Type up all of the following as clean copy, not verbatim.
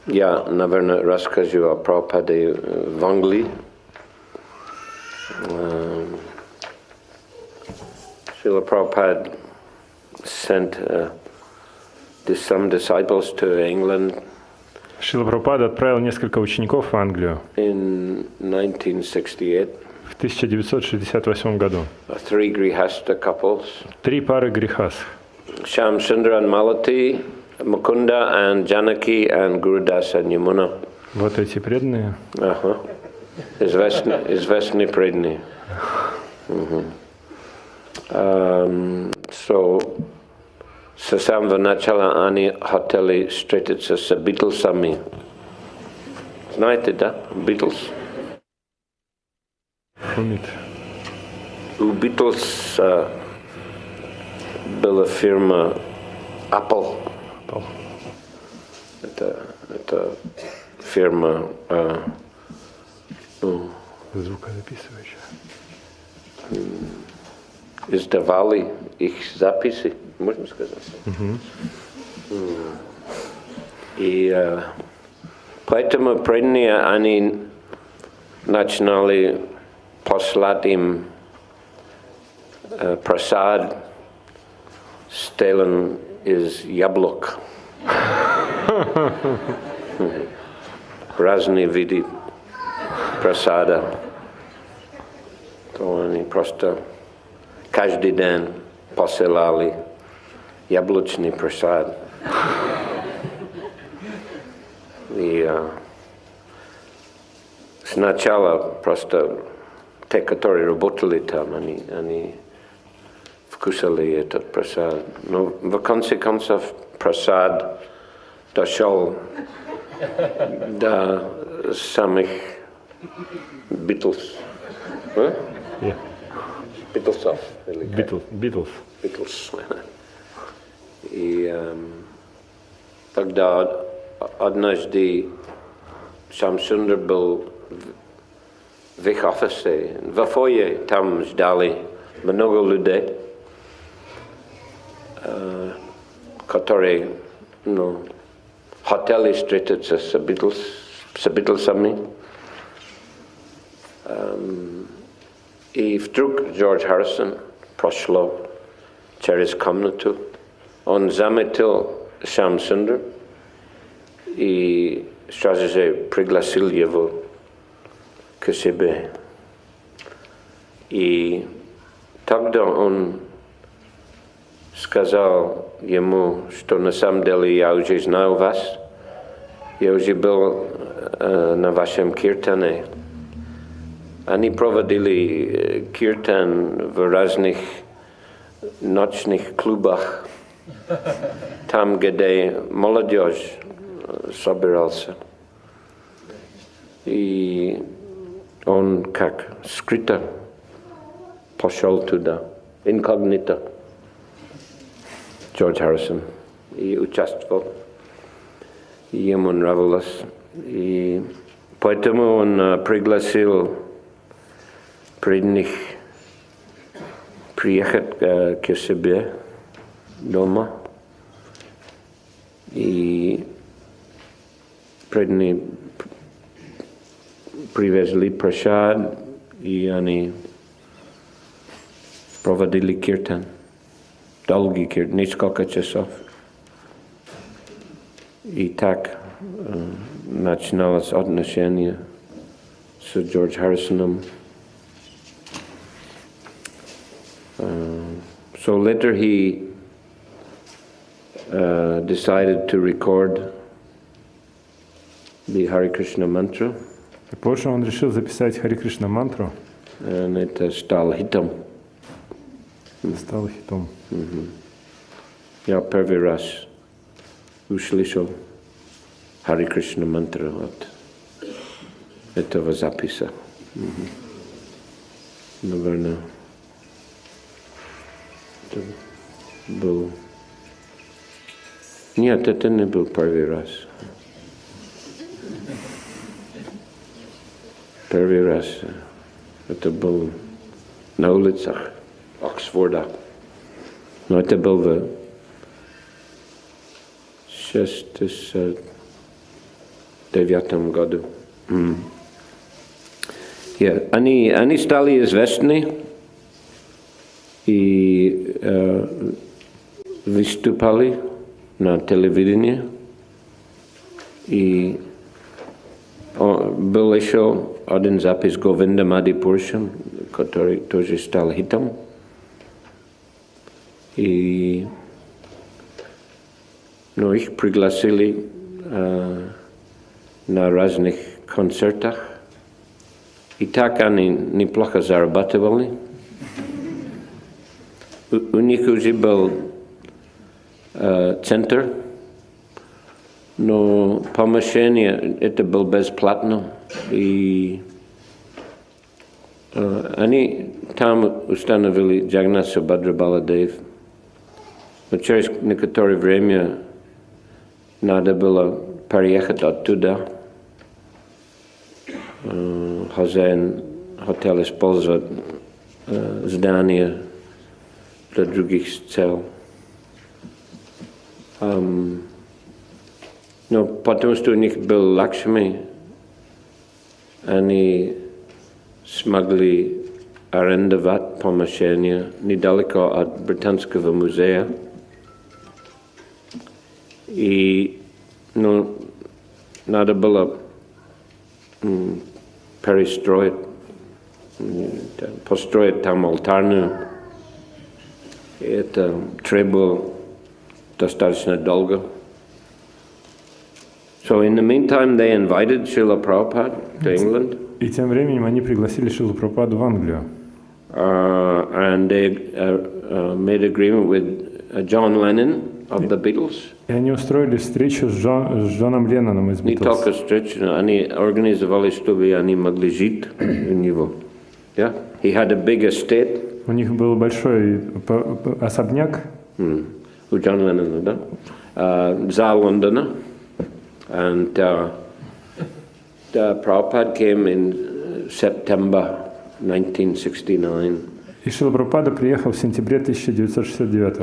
Я, наверное, расскажу о Прабхупаде в Англии. Шрила Prabhupada sent some disciples to England. Шрила Прабхупада отправил несколько учеников в Англию in 1968. В 1968 году. Three grihasta couples. 3 пары грихас. Shyam Sundar and Malati, Mukunda and Janaki and Gurudas and Yamuna. Вот эти преданные. Ага. Известные преданные. So, с самого начала они хотели встретиться с Битлсами. Знаете, да? Битлс. У Битлс была фирма Apple. Это фирма звукозаписывающая. Издавали их записи, можно сказать. И поэтому преданные они начинали послать им прасад, сделан из яблок. Разные виды прасада. То они просто каждый день посылали яблочный прасад. И сначала просто те, которые работали там, они вкусили этот прасад. Но в конце концов прасад дошел до самых Битлз. Битлсов. Битлз. И тогда однажды Шьям Сундар был в их офисе. В фойе там ждали много людей, которые хотели встретиться с Битлсами. И вдруг Джордж Харрисон прошло через комнату. Он заметил Шьям Сундар и сразу же пригласил его к себе. И тогда он сказал ему, что на самом деле я уже знаю вас, я уже был на вашем киртане. Они проводили киртан в разных ночных клубах, там, где молодежь собирался. И он как скрыто пошел туда, инкогнито, Джордж Харрисон, и участвовал. И ему нравилось. И поэтому он пригласил преданных приехать к себе дома. И преданные привезли прасад, и они проводили киртан. Долгий киртан, несколько часов. И так начиналось отношение с Джордж Харрисоном. So later he decided to record the Hare Krishna mantra. И позже он решил записать Харе Кришна мантру. And это стало хитом. Стало хитом. Я первый раз услышал Харе Кришна мантру от этого записа. Наверное, это был... Нет, это не был первый раз. Первый раз это был на улицах Оксфорда. Но это был в 60... 1999 году. Они стали известны и выступали на телевидении. И был еще один запись Говинда Мадипуршам, который тоже стал хитом. И их пригласили на разных концертах. И так они неплохо зарабатывали. У них уже был центр, но помещение это было бесплатно. И они там установили Джагнат Субхадра Баладев. Но через некоторое время надо было переехать оттуда. Хозяин хотел использовать здание для других целей. Но потому что у них был Лакшми, они смогли арендовать помещение недалеко от Британского музея. И надо было построить там алтарную. И это требовало достаточно долго. So in the meantime, they invited Шрила Прабхупаде to England. И тем временем они пригласили Шрилу Прабхупаду в Англию. And they made agreement with John Lennon of the Beatles. И они устроили встречу с Джоном Ленноном из Не Beatles. только встречу, они организовали, чтобы они могли жить у него. Yeah? He had a big estate. У них был большой особняк. У Джона Леннона, да? За Лондона. And Prabhupada came in September 1969. И Шрила Прабхупада приехал в сентябре 1969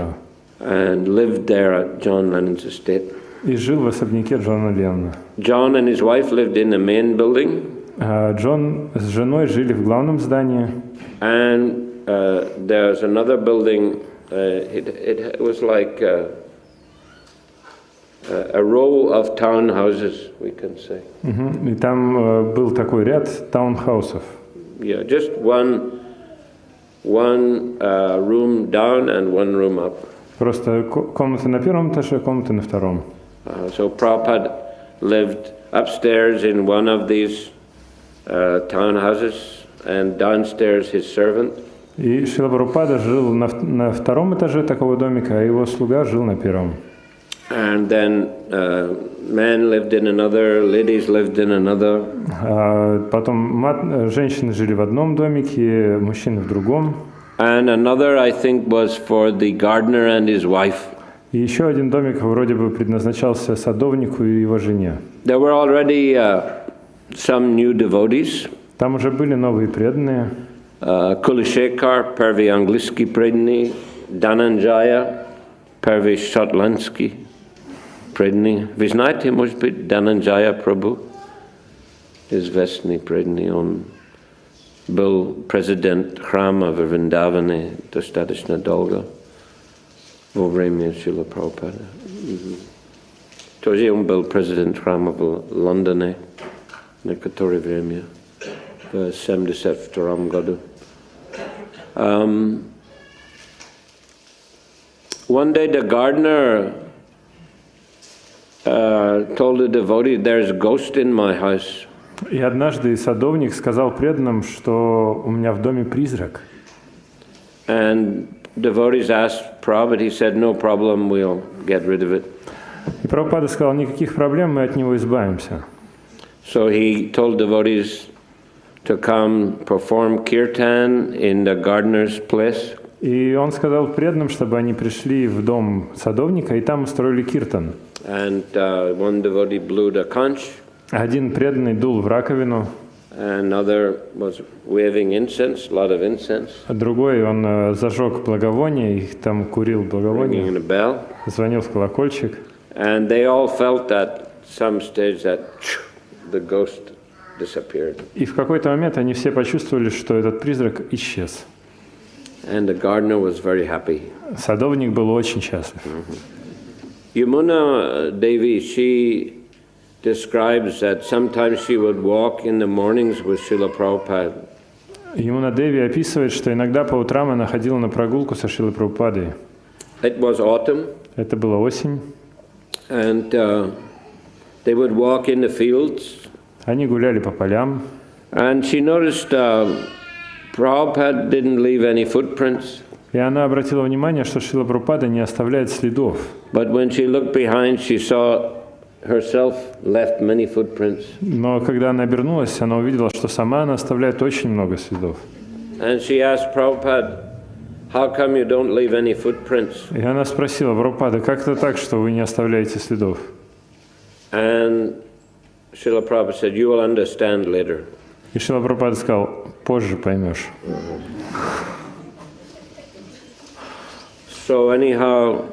and lived there at John Lennon's estate. И жил в особняке Джона Леннона. John and his wife lived in the main building. Джон с женой жили в главном здании. And there's another building. It was like a row of townhouses, we can say. И там был такой ряд таунхаусов. Yeah, just one room down and one room up. Просто комната на первом этаже, комната на втором. So Prabhupada lived upstairs in one of these townhouses, and downstairs his servant. И Шрила Прабхупада жил на втором этаже такого домика, а его слуга жил на первом. And then men lived in another, ladies lived in another. Потом женщины жили в одном домике, мужчины в другом. And another, I think, was for the gardener and his wife. И еще один домик вроде бы предназначался садовнику и его жене. There were already some new devotees. Там уже были новые преданные. Kulishekar, первый английский преданный, Dhananjaya, первый шотландский преданный. Вы знаете, может быть, Dhananjaya Prabhu? Известный преданный. Он был президент храма в Вриндаване достаточно долго во время Шрилы Прабхупады. Тоже он был президент храма в Лондоне некоторое время, в 1972 году. One day the gardener told the devotee, "There's a ghost in my house." И однажды садовник сказал преданным, что у меня в доме призрак. And devotees asked Prabhupada, he said, "No problem, we'll get rid of it." И Прабхупада сказал, никаких проблем, мы от него избавимся. So he told devotees to come perform kirtan in the gardener's place. И он сказал преданным, чтобы они пришли в дом садовника и там устроили киртан. And one devotee blew the conch. Один преданный дул в раковину. Another was waving incense, a lot of incense. А другой он зажег благовоние, и там курил благовоние. Ringing a bell. Звонил в колокольчик. And they all felt at some stage that the ghost disappeared. И в какой-то момент они все почувствовали, что этот призрак исчез. And the gardener was very happy. Садовник был очень счастлив. Yamuna Devi, she describes that sometimes she would walk in the mornings with Srila Prabhupada. Ямуна Деви описывает, что иногда по утрам она ходила на прогулку со Шрилой Прабхупадой. It was autumn. Это была осень. And they would walk in the fields. Они гуляли по полям. And she noticed Prabhupada didn't leave any footprints. И она обратила внимание, что Шрила Прабхупада не оставляет следов. But when she looked behind, she saw herself left many footprints. Но когда она обернулась, она увидела, что сама она оставляет очень много следов. And she asked Prabhupada, how come you don't leave any footprints? И она спросила: Прабхупада, как это так, что вы не оставляете следов? And Srila Prabhupada said, you will understand later. И Шрила Прабхупада сказал: позже поймешь. So anyhow,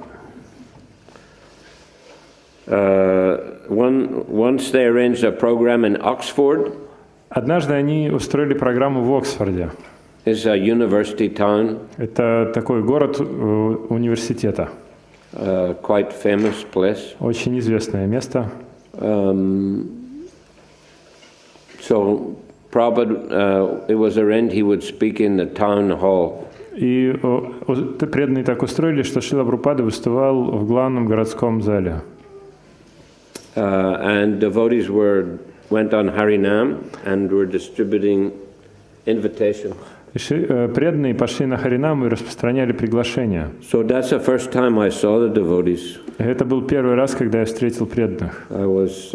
once they arranged a program in Oxford. Однажды они устроили программу в Оксфорде. It's a university town. Это такой город университета. Quite famous place. Очень известное место. So Prabhupada, it was arranged he would speak in the town hall. И преданные так устроили, что Шрила Прабхупада выступал в главном городском зале. And devotees went on Harinam and were distributing invitations. Преданные пошли на Харинам и распространяли приглашения. So that's the first time I saw the devotees. Это был первый раз, когда я встретил преданных. I was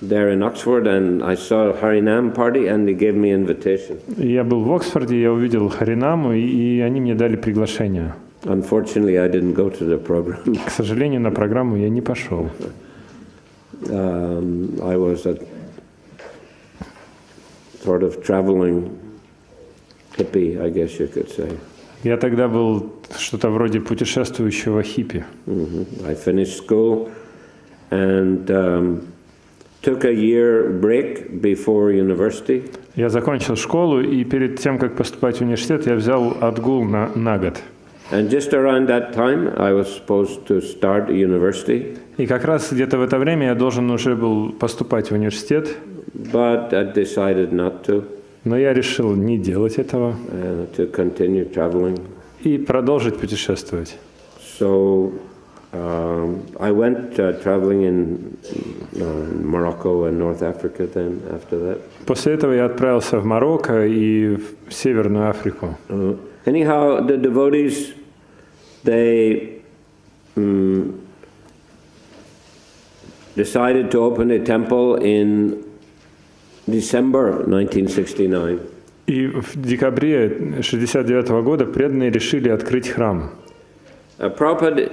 there in Oxford and I saw a Harinam party and they gave me invitation. Я был в Оксфорде, я увидел Харинаму, и они мне дали приглашение. Unfortunately, I didn't go to the program. К сожалению, на программу я не пошел. I was a sort of traveling hippie, I guess you could say. Я тогда был что-то вроде путешествующего хиппи. I finished school and took a year break before university. Я закончил школу, и перед тем, как поступать в университет, я взял отгул на год. And just around that time, I was supposed to start a university. И как раз где-то в это время я должен уже был поступать в университет. But I decided not to. Но я решил не делать этого. To continue traveling. И продолжить путешествовать. So I went traveling in Morocco and North Africa then after that. После этого я отправился в Марокко и в Северную Африку. Anyhow, the devotees, they decided to open a temple in December 1969. И в декабре 1969 года преданные решили открыть храм. Prabhupada,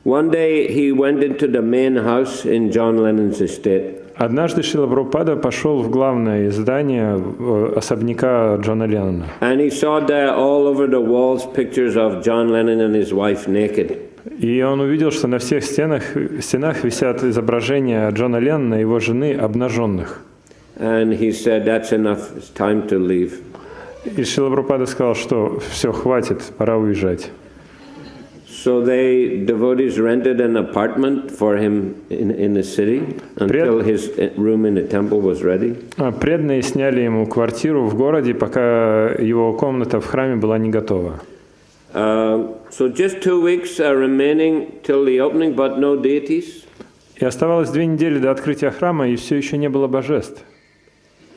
one day he went into the main house in John Lennon's estate. Однажды Шрила Прабхупада пошел в главное здание особняка Джона Леннона. And he saw there all over the walls pictures of John Lennon and his wife naked. И он увидел, что на всех стенах висят изображения Джона Леннона и его жены обнаженных. And he said, "That's enough. It's time to leave." И Шрила Прабхупада сказал, что все, хватит, пора уезжать. So devotees rented an apartment for him in the city until his room in the temple was ready. Преданные сняли ему квартиру в городе, пока его комната в храме была не готова. So just 2 weeks are remaining till the opening, but no deities. И оставалось 2 недели до открытия храма, и все еще не было божеств.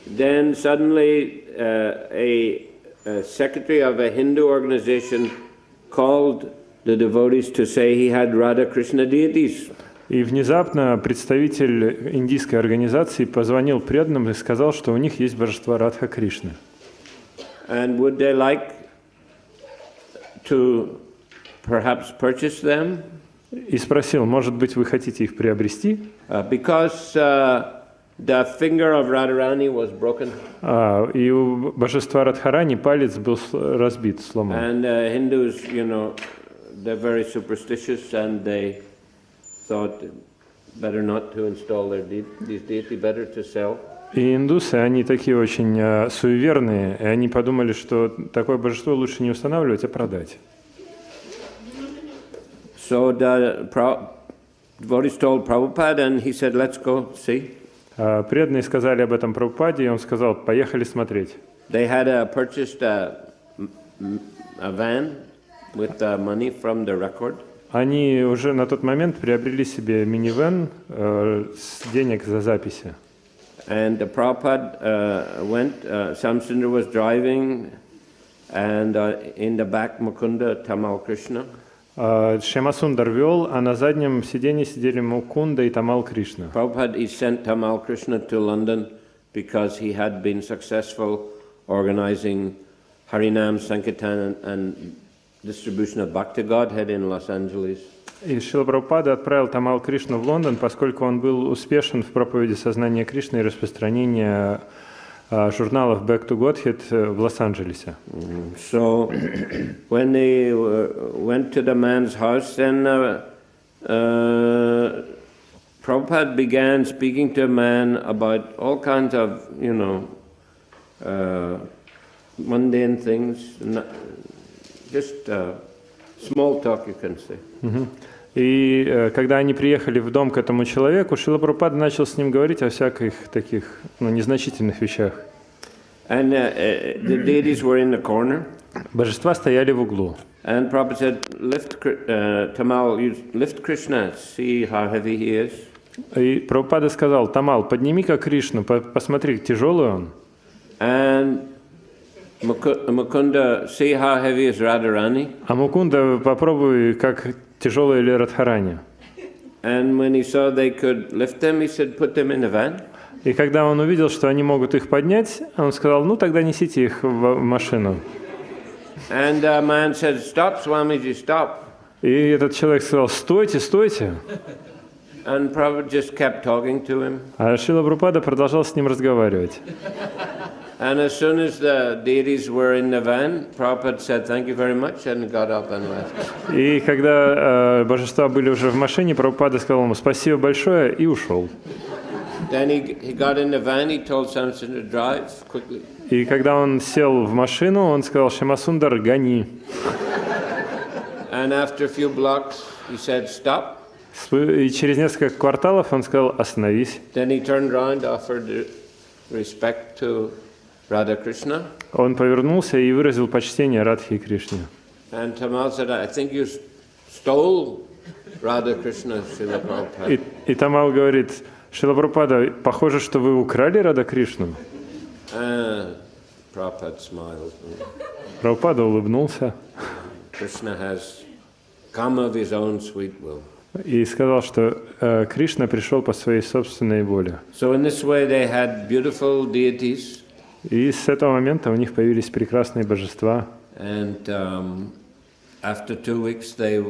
Then suddenly a secretary of a Hindu organization called the devotees to say he had Radha Krishna deities. И внезапно представитель индийской организации позвонил преданным и сказал, что у них есть божества Радха Кришны. And would they like to perhaps purchase them? И спросил, может быть, вы хотите их приобрести? Because the finger of Radharani was broken. И у божества Радхарани палец был разбит, сломан. And Hindus, they're very superstitious, and they thought better not to install these deity, better to sell. И индусы, они такие очень суеверные, и они подумали, что такое божество лучше не устанавливать, а продать. So the devotees told Prabhupada, and he said, "Let's go see." Преданные сказали об этом Прабхупаде, и он сказал, поехали смотреть. They had purchased a van with the money from the record. Они уже на тот момент приобрели себе минивэн с денег за записи. And the Prabhupada went, Samsundar was driving, and in the back Mukunda, Tamal Krishna. Шьямасундар вел, а на заднем сиденье сидели Мукунда и Тамал Кришна. Prabhupada he sent Tamal Krishna to London because he had been successful organizing Harinam, Sankirtan and distribution of Bhakti Godhead in Los Angeles. И Шрила Прабхупада отправил Тамал Кришну в Лондон, поскольку он был успешен в проповеди сознания Кришны и распространении журналов Back to Godhead в Лос-Анджелесе. So when they went to the man's house, then Prabhupada began speaking to a man about all kinds of, mundane things, just small talk, you can say. И когда они приехали в дом к этому человеку, Шрила Прабхупада начал с ним говорить о всяких таких незначительных вещах. And the deities were in the corner. Божества стояли в углу. And Prabhupada said, Tamal, you lift Krishna, see how heavy he is. И Прабхупада сказал, Тамал, подними-ка Кришну, посмотри, тяжелый он. And Mukunda, see how heavy is Radharani. А Мукунда, попробуй, как тяжелая ли Радхарани. And when he saw they could lift them, he said, put them in the van. И когда он увидел, что они могут их поднять, он сказал, ну тогда несите их в машину. And the man said, stop, Swamiji, stop. И этот человек сказал, стойте, стойте. And Prabhupada just kept talking to him. А Шрила Прабхупада продолжал с ним разговаривать. And as soon as the deities were in the van, Prabhupada said, thank you very much, and got up and left. И когда божества были уже в машине, Прабхупада сказал ему спасибо большое и ушел. Then he got in the van, he told Samson to drive quickly. И когда он сел в машину, он сказал, Шьямасундар, гони. And after a few blocks, he said, stop. И через несколько кварталов он сказал, остановись. Then he turned around, offered respect to Radha Krishna. Он повернулся и выразил почтение Радхе и Кришне. And Tamal said, I think you stole Radha Krishna, Srila Prabhupada. И Тамал говорит, Шрила Прабхупада, похоже, что вы украли Рада Кришну. Prabhupada smiled. Прабхупада улыбнулся. Krishna has come of his own sweet will. И сказал, что Кришна пришел по своей собственной воле. So in this way they had beautiful deities. И с этого момента у них появились прекрасные божества. And after 2 weeks there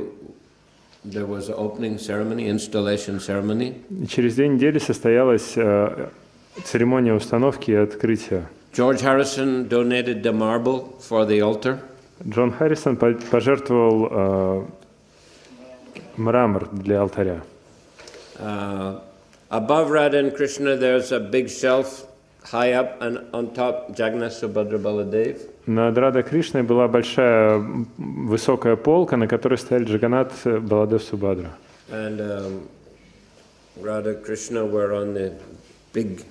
was an opening ceremony, installation ceremony. И через 2 недели состоялась церемония установки и открытия. George Harrison donated the marble for the altar. Джон Харрисон пожертвовал мрамор для алтаря. Above Radha and Krishna there's a big shelf high up, and on top Jagannath, Subhadra, Baladev. Над Рада Кришной была большая высокая полка, на которой стояли Джаганнат, Баладев, Субхадра. And Radha Krishna were on the big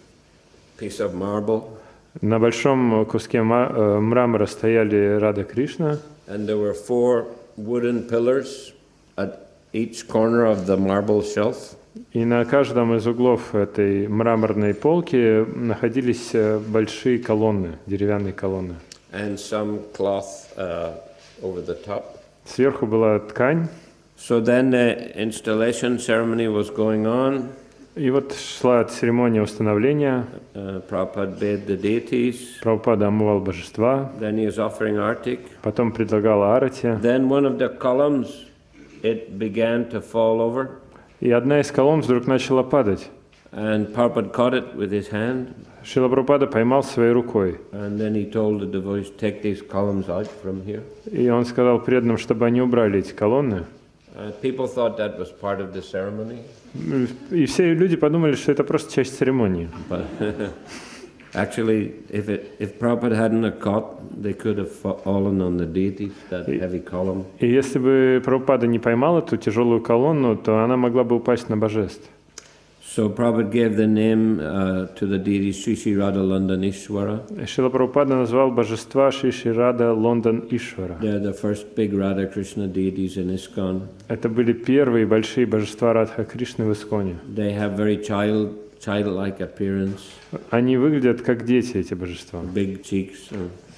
piece of marble. На большом куске мрамора стояли Рада Кришна. And there were 4 wooden pillars at each corner of the marble shelf. И на каждом из углов этой мраморной полки находились большие колонны, деревянные колонны. And some cloth over the top. Сверху была ткань. So then the installation ceremony was going on. И вот шла церемония установления. Prabhupada bathed the deities. Прабхупада омывал божества. Then he was offering artik. Потом предлагал арати. Then one of the columns, it began to fall over. И одна из колонн вдруг начала падать. And Prabhupada caught it with his hand. Шрила Прабхупада поймал своей рукой. And then he told the devotees, take these columns out from here. И он сказал преданным, чтобы они убрали эти колонны. People thought that was part of the ceremony. И все люди подумали, что это просто часть церемонии. But actually, if Prabhupada hadn't have caught, they could have fallen on the deities, that heavy column. И если бы Прабхупада не поймал эту тяжелую колонну, то она могла бы упасть на божеств. So Prabhupada gave the name to the deity Sri Sri Radha London Ishwara. Шрила Прабхупада назвал божества Шри Шри Рада Лондон Ишвара. They're the first big Radha Krishna deities in ISKCON. Это были первые большие божества Радха Кришны в Исконе. They have very childlike appearance. Они выглядят как дети, эти божества. Big cheeks.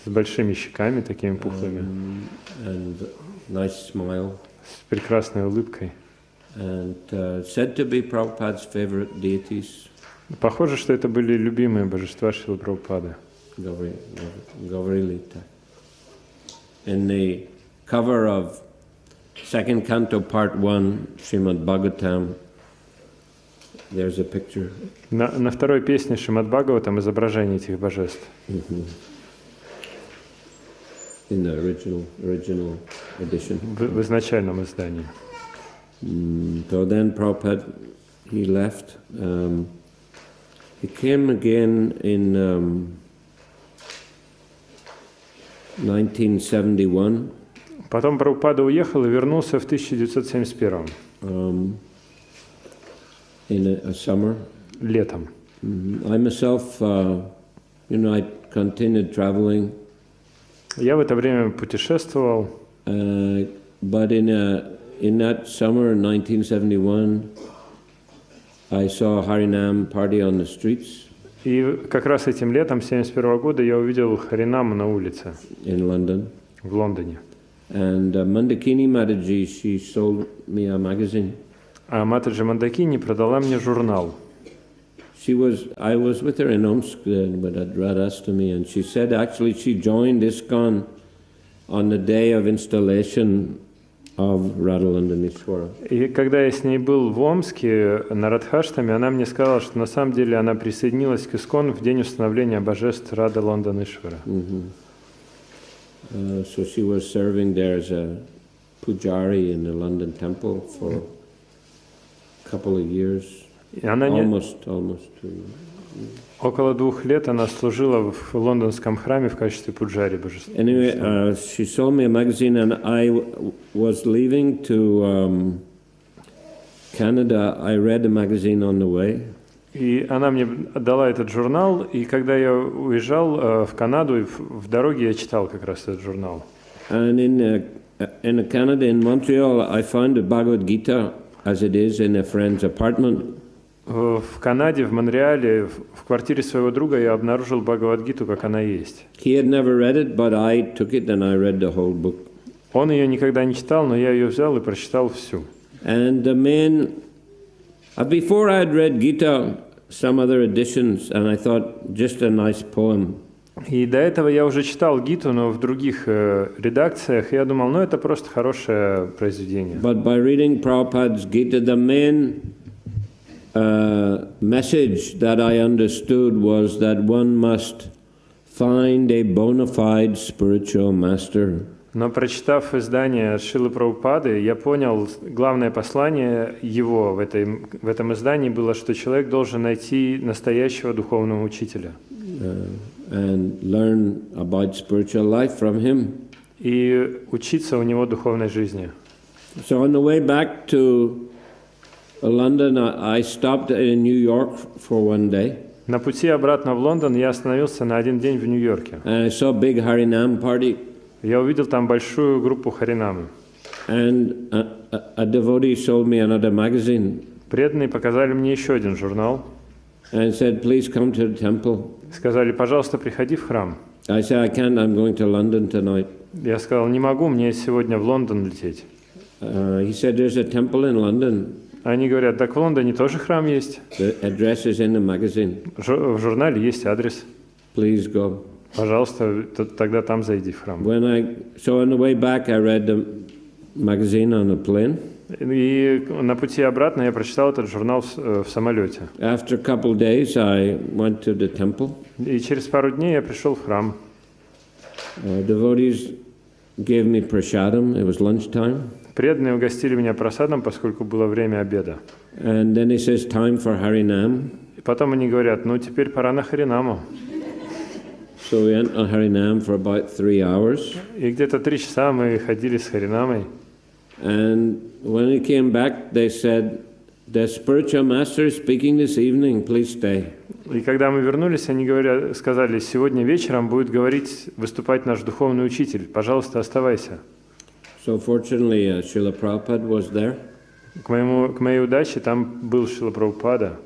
С большими щеками, такими пухлыми. And nice smile. С прекрасной улыбкой. And said to be Prabhupada's favorite deities. Похоже, что это были любимые божества Шрилы Прабхупады. Gaurilita. In the cover of second canto part 1, Srimad Bhagavatam, there's a picture. На второй песне Шримад Бхагаватам изображение этих божеств. In the original edition. В изначальном издании. So then Prabhupada, he left. He came again in 1971. Потом Прабхупада уехал и вернулся в 1971. In a summer. Летом. I myself, I continued traveling. Я в это время путешествовал. But in that summer, 1971, I saw Harinam party on the streets. И как раз этим летом 1971 года я увидел Харинаму на улице. In London. В Лондоне. And Mandakini Mataji, she sold me a magazine. А Матаджи Мандакини продала мне журнал. I was with her in Omsk with Radhastami, and she said actually she joined ISKCON on the day of installation of Radha London Ishwara. И когда я с ней был в Омске на Радхаштаме, она мне сказала, что на самом деле она присоединилась к ИСКОН в день установления божеств Рада Лондон Ишвара. So she was serving there as a pujari in the London temple for a couple of years. Almost 2 years. Около 2 лет она служила в лондонском храме в качестве пуджари божества. Anyway, she sold me a magazine, and I was leaving to Canada. I read the magazine on the way. И она мне дала этот журнал, и когда я уезжал в Канаду, в дороге я читал как раз этот журнал. And in Canada, in Montreal, I found the Bhagavad Gita as it is in a friend's apartment. В Канаде, в Монреале, в квартире своего друга я обнаружил Бхагавад-гиту, как она есть. He had never read it, but I took it and I read the whole book. Он ее никогда не читал, но я ее взял и прочитал всю. And the before I had read Gita, some other editions, and I thought just a nice poem. И до этого я уже читал Гиту, но в других редакциях, и я думал, это просто хорошее произведение. But by reading Prabhupada's Gita, the main message that I understood was that one must find a bona fide spiritual master. Но прочитав издание Шрилы Прабхупады, я понял, главное послание его в этом издании было, что человек должен найти настоящего духовного учителя. And learn about spiritual life from him. И учиться у него духовной жизни. So on the way back to London, I stopped in New York for one day. На пути обратно в Лондон я остановился на один день в Нью-Йорке. And I saw a big Harinam party. Я увидел там большую группу Харинамы. And a devotee sold me another magazine. Преданные показали мне еще один журнал. And said, please come to the temple. Сказали, пожалуйста, приходи в храм. I said, I can't, I'm going to London tonight. Я сказал, не могу, мне сегодня в Лондон лететь. He said, there's a temple in London. Они говорят, так в Лондоне тоже храм есть. The address is in the magazine. В журнале есть адрес. Please go. Пожалуйста, тогда там зайди в храм. So on the way back, I read the magazine on the plane. И на пути обратно я прочитал этот журнал в самолете. After a couple of days, I went to the temple. И через пару дней я пришел в храм. Devotees gave me prasadam. It was lunchtime. Преданные угостили меня просадом, поскольку было время обеда. And then he says, time for Harinam. И потом они говорят, ну теперь пора на Харинаму. So we went on Harinam for about 3 hours. И где-то 3 часа мы ходили с Харинамой. And when we came back, they said, the spiritual master is speaking this evening, please stay. И когда мы вернулись, они сказали, сегодня вечером будет выступать наш духовный учитель, пожалуйста, оставайся. So fortunately, Шрила Прабхупада was there. К моей удаче там был Шрила Прабхупада.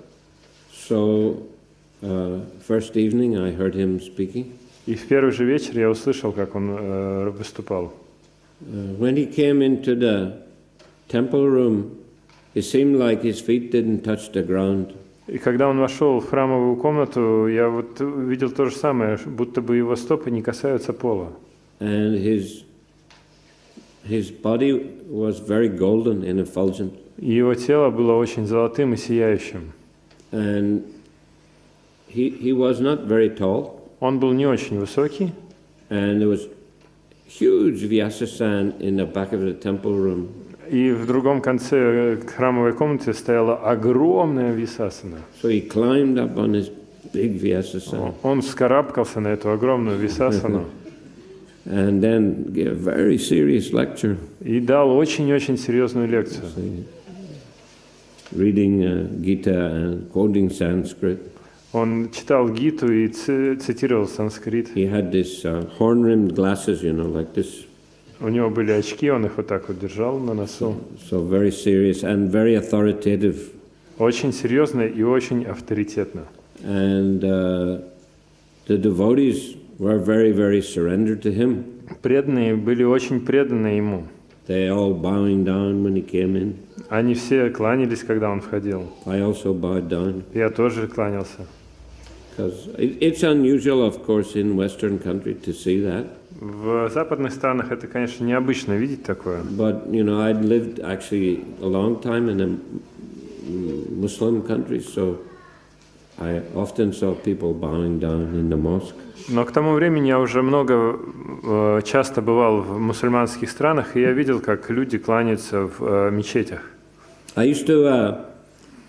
So first evening I heard him speaking. И в первый же вечер я услышал, как он выступал. When he came into the temple room, it seemed like his feet didn't touch the ground. И когда он вошел в храмовую комнату, я вот видел то же самое, будто бы его стопы не касаются пола. And his body was very golden and effulgent. И его тело было очень золотым и сияющим. And he was not very tall. Он был не очень высокий. And there was huge vyasasana in the back of the temple room. И в другом конце храмовой комнаты стояла огромная висасана. So he climbed up on his big vyasasana. Он вскарабкался на эту огромную висасану. And then gave a very serious lecture. И дал очень-очень серьезную лекцию. Reading Gita and quoting Sanskrit. Он читал Гиту и цитировал санскрит. He had this horn-rimmed glasses, like this. У него были очки, он их вот так вот держал на носу. So very serious and very authoritative. Очень серьезно и очень авторитетно. And the devotees were very, very surrendered to him. Преданные были очень преданы ему. They all bowing down when he came in. Они все кланялись, когда он входил. I also bowed down. Я тоже кланялся. Because it's unusual, of course, in Western country to see that. В западных странах это, конечно, необычно видеть такое. But I'd lived actually a long time in a Muslim country, so I often saw people bowing down in the mosque. Но к тому времени я уже часто бывал в мусульманских странах, и я видел, как люди кланяются в мечетях. I used to,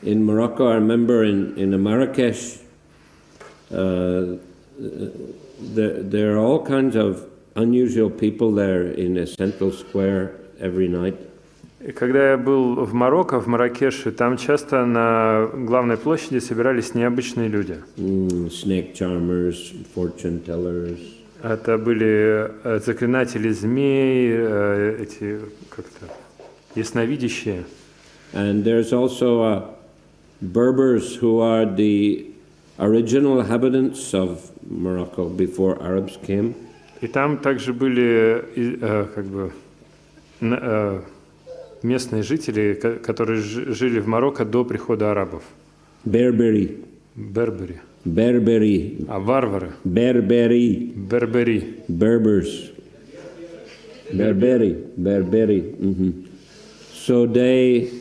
in Morocco, I remember in Marrakesh, there are all kinds of unusual people there in a central square every night. И когда я был в Марокко, в Марракеше, там часто на главной площади собирались необычные люди. Snake charmers, fortune tellers. Это были заклинатели змей, эти как-то ясновидящие. And there's also Berbers who are the original inhabitants of Morocco before Arabs came. И там также были местные жители, которые жили в Марокко до прихода арабов. Berberi. Бербери. Berberi. А варвары? Berberi. Бербери. Berbers. Berberi. Mm-hmm. So they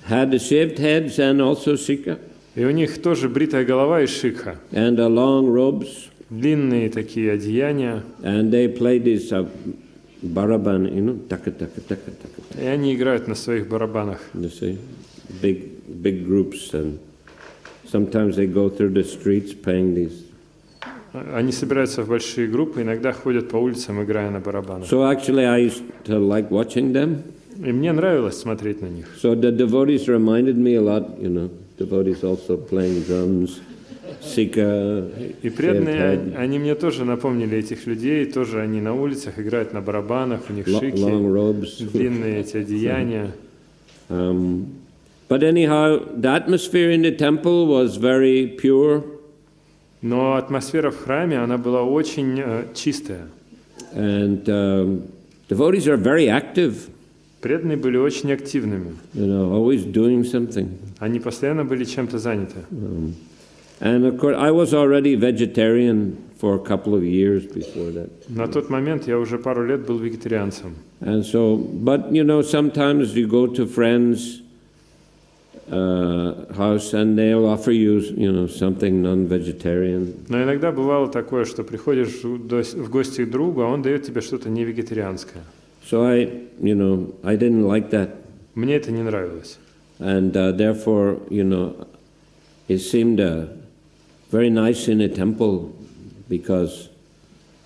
had the shaved heads and also sikha. И у них тоже бритая голова и шикха. And long robes. Длинные такие одеяния. And they played this baraban, taka. И они играют на своих барабанах. You see, big groups, and sometimes they go through the streets playing these. Они собираются в большие группы, иногда ходят по улицам, играя на барабанах. So actually, I used to like watching them. И мне нравилось смотреть на них. So the devotees reminded me a lot, devotees also playing drums. И преданные, они мне тоже напомнили этих людей, тоже они на улицах играют на барабанах, у них шики, длинные эти одеяния. But anyhow, the atmosphere in the temple was very pure. Но атмосфера в храме, она была очень чистая. And devotees are very active. Преданные были очень активными. Always doing something. Они постоянно были чем-то заняты. And of course, I was already vegetarian for a couple of years before that. На тот момент я уже пару лет был вегетарианцем. And so, but sometimes you go to friends' house and they'll offer you, something non-vegetarian. Но иногда бывало такое, что приходишь в гости к другу, а он дает тебе что-то не вегетарианское. So I didn't like that. Мне это не нравилось. And therefore, it seemed very nice in a temple because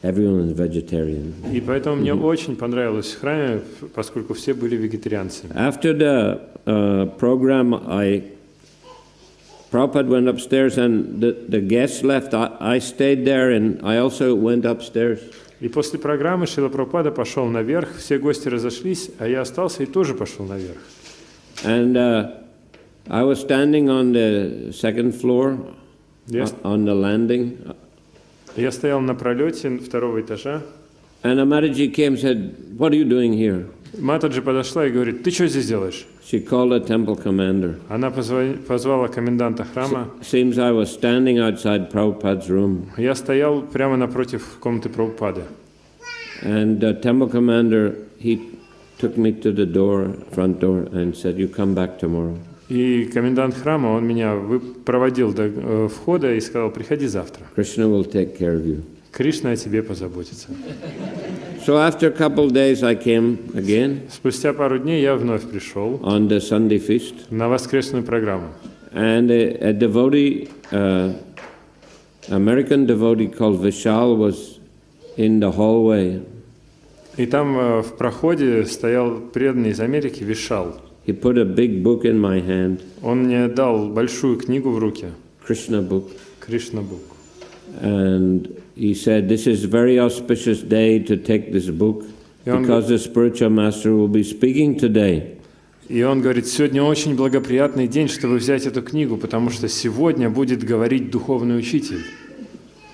everyone is vegetarian. И поэтому мне очень понравилось в храме, поскольку все были вегетарианцами. After the program, Prabhupada went upstairs and the guests left. I stayed there and I also went upstairs. И после программы Шрила Прабхупада пошел наверх, все гости разошлись, а я остался и тоже пошел наверх. And I was standing on the second floor, on the landing. Я стоял на пролете второго этажа. And Amataji came and said, "What are you doing here?" Матаджи подошла и говорит: "Ты что здесь делаешь?" She called the temple commander. Она позвала коменданта храма. Seems I was standing outside Prabhupada's room. Я стоял прямо напротив комнаты Прабхупады. And the temple commander, he took me to the front door, and said, "You come back tomorrow." И комендант храма, он меня проводил до входа и сказал: "Приходи завтра. Krishna will take care of you. Кришна о тебе позаботится." So after a couple of days, I came again. Спустя пару дней я вновь пришел on the Sunday feast. На воскресную программу. And a devotee, American devotee called Vishal, was in the hallway. И там в проходе стоял преданный из Америки Вишал. He put a big book in my hand. Он мне дал большую книгу в руки. Krishna book. Krishna book. And he said, "This is a very auspicious day to take this book because the spiritual master will be speaking today." И он говорит: "Сегодня очень благоприятный день, чтобы взять эту книгу, потому что сегодня будет говорить духовный учитель."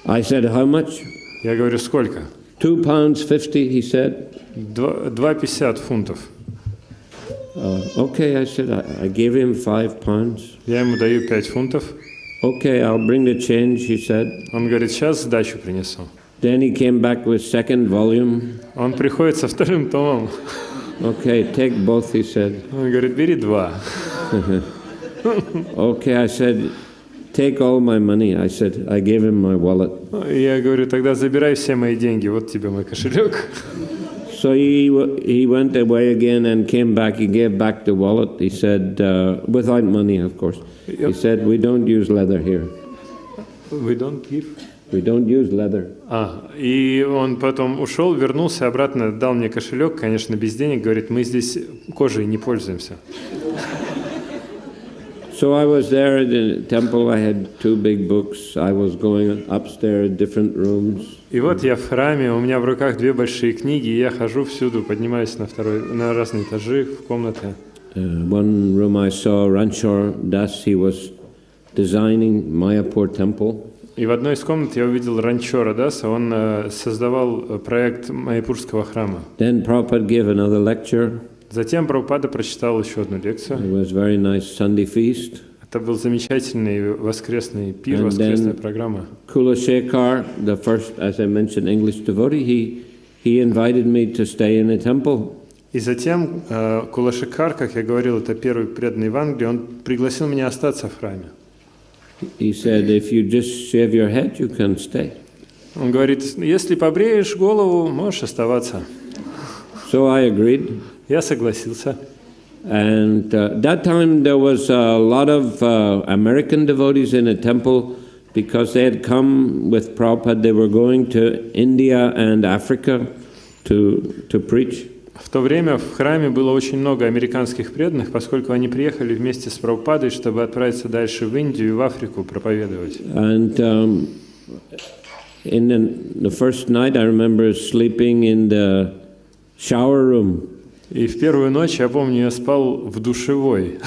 I said, "How much?" Я говорю: "Сколько?" £2.50, he said. 2,50 фунтов. Okay, I said, I gave him £5. Я ему даю 5 фунтов. Okay, I'll bring the change, he said. Он говорит: "Сейчас сдачу принесу." Then he came back with second volume. Он приходит со вторым томом. Okay, take both, he said. Он говорит: "Бери 2. Okay, I said, take all my money. I said, I gave him my wallet. Я говорю: "Тогда забирай все мои деньги, вот тебе мой кошелек." So he went away again and came back. He gave back the wallet. He said, without money, of course. He said, "We don't use leather here." We don't give. We don't use leather. И он потом ушел, вернулся обратно, дал мне кошелек, конечно, без денег, говорит: "Мы здесь кожей не пользуемся." So I was there in the temple. I had 2 big books. I was going upstairs, different rooms. И вот я в храме, у меня в руках 2 большие книги, и я хожу всюду, поднимаюсь на разные этажи, в комнаты. One room I saw Ranchor Das. He was designing Mayapur temple. И в одной из комнат я увидел Ранчора Даса, он создавал проект Майяпурского храма. Then Prabhupada gave another lecture. Затем Прабхупада прочитал еще одну лекцию. It was very nice Sunday feast. Это был замечательный воскресный пир, воскресная программа. Kula Shekhar, the first, as I mentioned, English devotee, he invited me to stay in a temple. И затем Кулашикар, как я говорил, это первый преданный в Англии, он пригласил меня остаться в храме. He said, "If you just shave your head, you can stay." Он говорит: "Если побреешь голову, можешь оставаться." So I agreed. Я согласился. And that time there was a lot of American devotees in a temple because they had come with Prabhupada. They were going to India and Africa to preach. В то время в храме было очень много американских преданных, поскольку они приехали вместе с Прабхупадой, чтобы отправиться дальше в Индию и в Африку проповедовать. And in the first night, I remember sleeping in the shower room. И в первую ночь, я помню, я спал в душевой.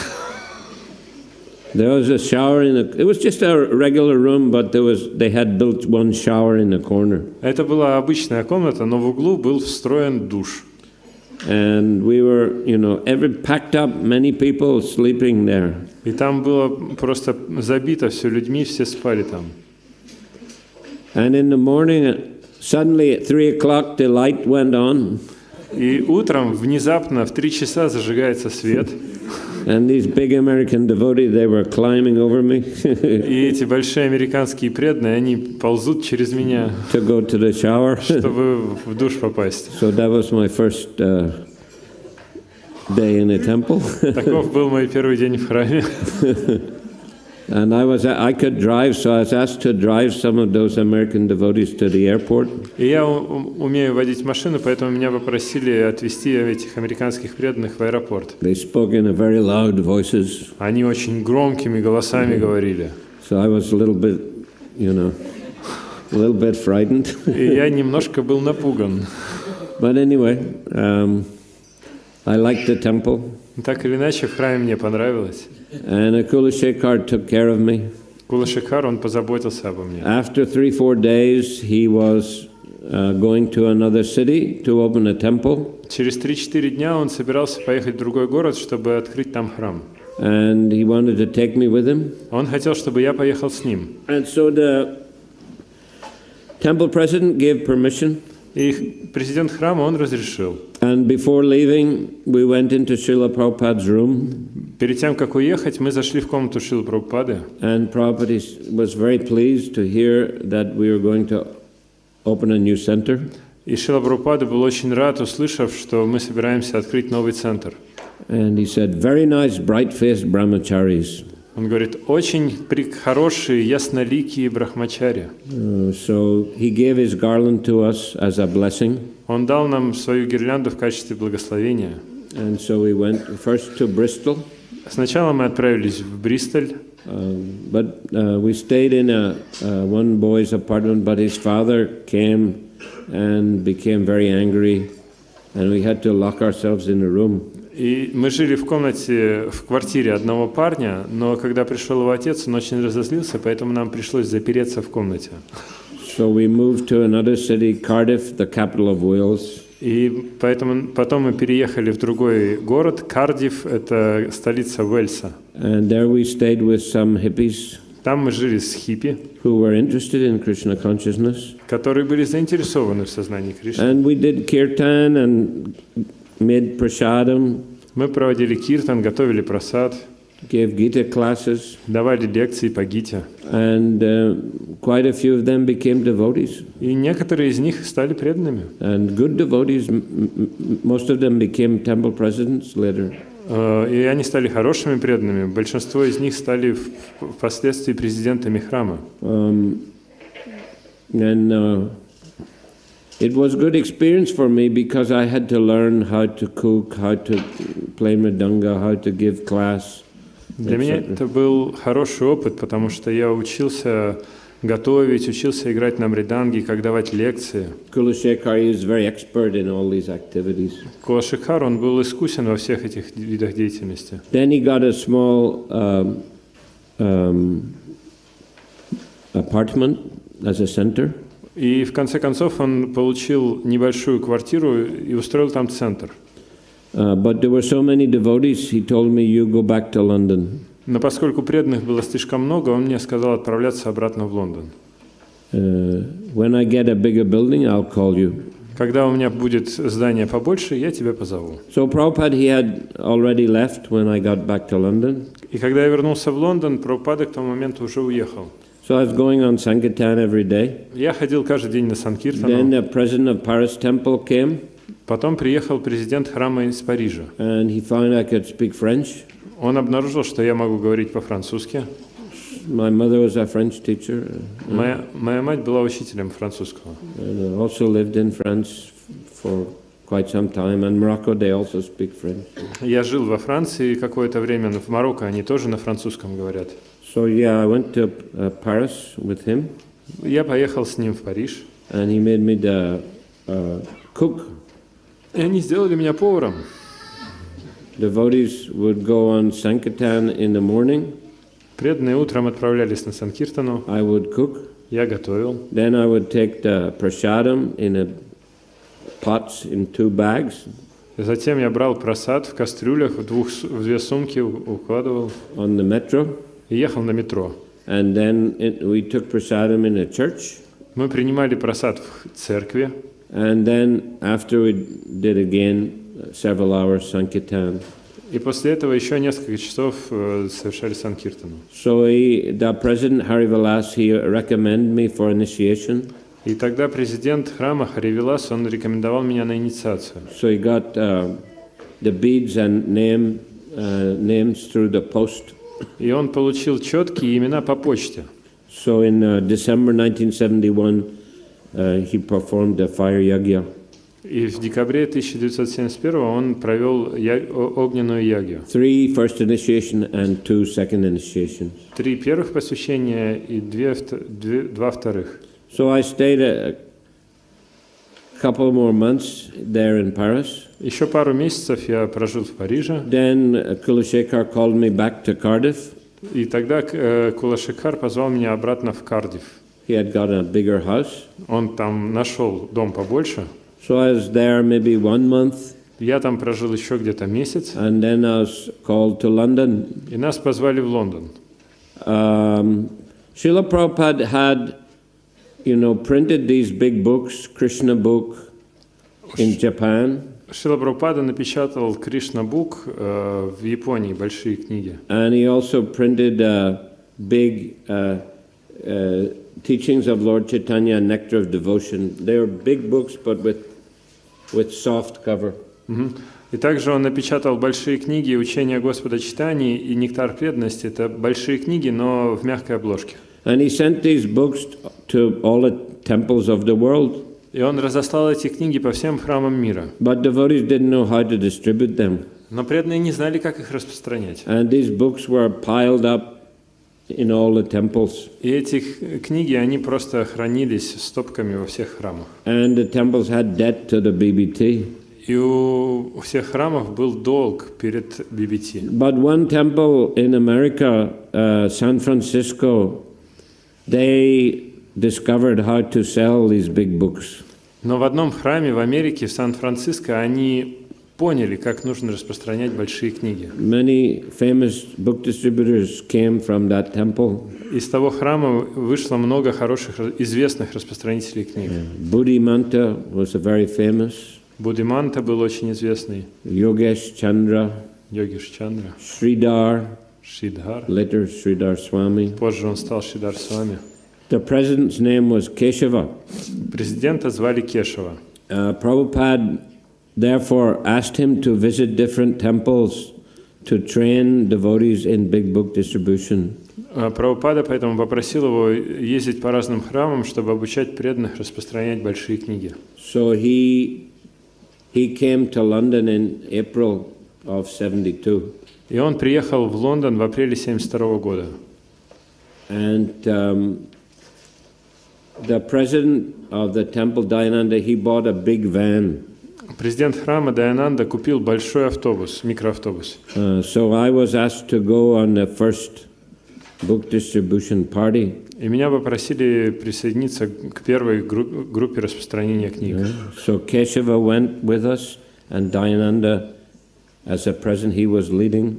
There was a shower it was just a regular room, but they had built one shower in the corner. Это была обычная комната, но в углу был встроен душ. And we were, packed up, many people sleeping there. И там было просто забито все людьми, все спали там. And in the morning, suddenly at 3 o'clock, the light went on. И утром внезапно в 3 часа зажигается свет. And these big American devotees, they were climbing over me И эти большие американские преданные, они ползут через меня, to go to the shower. чтобы в душ попасть. So that was my first day in the temple. Таков был мой первый день в храме. And I could drive, so I was asked to drive some of those American devotees to the airport. И я умею водить машину, поэтому меня попросили отвезти этих американских преданных в аэропорт. They spoke in a very loud voices. Они очень громкими голосами говорили. So I was a little bit, a little bit frightened. И я немножко был напуган. But anyway, I liked the temple. Так или иначе, в храме мне понравилось. And Akula Shekhar took care of me. Кула Шекхар, он позаботился обо мне. After 3-4 days, he was going to another city to open a temple. Через 3-4 дня он собирался поехать в другой город, чтобы открыть там храм. And he wanted to take me with him. Он хотел, чтобы я поехал с ним. And so the temple president gave permission. И президент храма, он разрешил. And before leaving, we went into Srila Prabhupada's room. Перед тем, как уехать, мы зашли в комнату Шрилы Прабхупады. And Prabhupada was very pleased to hear that we were going to open a new center. И Шрила Прабхупада был очень рад, услышав, что мы собираемся открыть новый центр. And he said, very nice, bright-faced brahmacharis. Он говорит, очень хорошие, ясноликие брахмачари. So he gave his garland to us as a blessing. Он дал нам свою гирлянду в качестве благословения. And so we went first to Bristol. Сначала мы отправились в Бристоль. But we stayed in one boy's apartment, but his father came and became very angry, and we had to lock ourselves in a room. И мы жили в комнате, в квартире одного парня, но когда пришел его отец, он очень разозлился, поэтому нам пришлось запереться в комнате. So we moved to another city, Cardiff, the capital of Wales. И поэтому потом мы переехали в другой город, Кардифф, это столица Уэльса. And there we stayed with some hippies. Там мы жили с хиппи, who were interested in Krishna consciousness. которые были заинтересованы в сознании Кришны. And we did kirtan and made prasadam. Мы проводили киртан, готовили прасад, Gave Gita classes. давали лекции по Гите. And quite a few of them became devotees. И некоторые из них стали преданными. And good devotees, most of them became temple presidents later. И они стали хорошими преданными. Большинство из них стали впоследствии президентами храма. It was a good experience for me because I had to learn how to cook, how to play mridanga, how to give class. Для меня это был хороший опыт, потому что я учился готовить, учился играть на мриданге, как давать лекции. Kula Shekhar is very expert in all these activities. Кула Шекхар, он был искусен во всех этих видах деятельности. Then he got a small apartment as a center. И в конце концов он получил небольшую квартиру и устроил там центр. But there were so many devotees, he told me, you go back to London. Но поскольку преданных было слишком много, он мне сказал отправляться обратно в Лондон. When I get a bigger building, I'll call you. Когда у меня будет здание побольше, я тебя позову. So Prabhupada, he had already left when I got back to London. И когда я вернулся в Лондон, Прабхупада к тому моменту уже уехал. So I was going on Sankirtan every day. Я ходил каждый день на Санкиртану. Then the president of Paris temple came. Потом приехал президент храма из Парижа. And he found I could speak French. Он обнаружил, что я могу говорить по-французски. My mother was a French teacher. Моя мать была учителем французского. And I also lived in France for quite some time. And Morocco, they also speak French. Я жил во Франции какое-то время, но в Марокко они тоже на французском говорят. So yeah, I went to Paris with him. Я поехал с ним в Париж. And he made me the cook. И они сделали меня поваром. Devotees would go on Sankirtan in the morning. Преданные утром отправлялись на Санкиртану. I would cook. Я готовил. Then I would take the prasadam in pots in 2 bags. Затем я брал прасад в кастрюлях, в 2 сумки укладывал. On the metro. И ехал на метро. And then we took prasadam in a church. Мы принимали прасад в церкви. And then after we did again several hours Sankirtan. И после этого еще несколько часов совершали санкиртану. So the president Hari Vilas, he recommended me for initiation. И тогда президент храма Харе Вилас, он рекомендовал меня на инициацию. So he got the beads and names through the post. И он получил четкие имена по почте. So in December 1971, he performed the fire yagya. И в декабре 1971 он провел огненную ягью. 3 first initiation and 2 second initiations. 3 первых посвящения и 2 вторых. So I stayed a couple more months there in Paris. Еще пару месяцев я прожил в Париже. Then Kulashekar called me back to Cardiff. И тогда Кулашекар позвал меня обратно в Кардифф. He had got a bigger house. Он там нашел дом побольше. So I was there maybe 1 month. Я там прожил еще где-то месяц. And then I was called to London. И нас позвали в Лондон. Шрила Прабхупаде had, printed these big books, Krishna book in Japan. Шрила Прабхупада напечатал Кришна Бук в Японии, большие книги. And he also printed big teachings of Lord Chaitanya, Nectar of Devotion. They were big books, but with soft cover. И также он напечатал большие книги «Учения Господа Читания» и «Нектар преданности». Это большие книги, но в мягкой обложке. And he sent these books to all the temples of the world. И он разослал эти книги по всем храмам мира. But devotees didn't know how to distribute them. Но преданные не знали, как их распространять. And these books were piled up in all the temples. И эти книги, они просто хранились стопками во всех храмах. And the temples had debt to the BBT. И у всех храмов был долг перед BBT. But one temple in America, San Francisco, they discovered how to sell these big books. Но в одном храме в Америке, в Сан-Франциско, они поняли, как нужно распространять большие книги. Many famous book distributors came from that temple. Из того храма вышло много хороших, известных распространителей книг. Buddhimanta was a very famous. Буддиманта был очень известный. Yogesh Chandra. Йогеш Чандра. Sridhar. Шридхар. Later Sridhar Swami. Позже он стал Шридар Свами. The president's name was Keshava. Президента звали Кешава. Prabhupada therefore asked him to visit different temples to train devotees in big book distribution. Прабхупада поэтому попросил его ездить по разным храмам, чтобы обучать преданных распространять большие книги. So he came to London in April of 72. И он приехал в Лондон в апреле 1972 года. And the president of the temple, Dayananda, he bought a big van. Президент храма Dayananda купил большой автобус, микроавтобус. So I was asked to go on the first book distribution party. И меня попросили присоединиться к первой группе распространения книг. So Keshava went with us, and Dayananda, as a president, he was leading.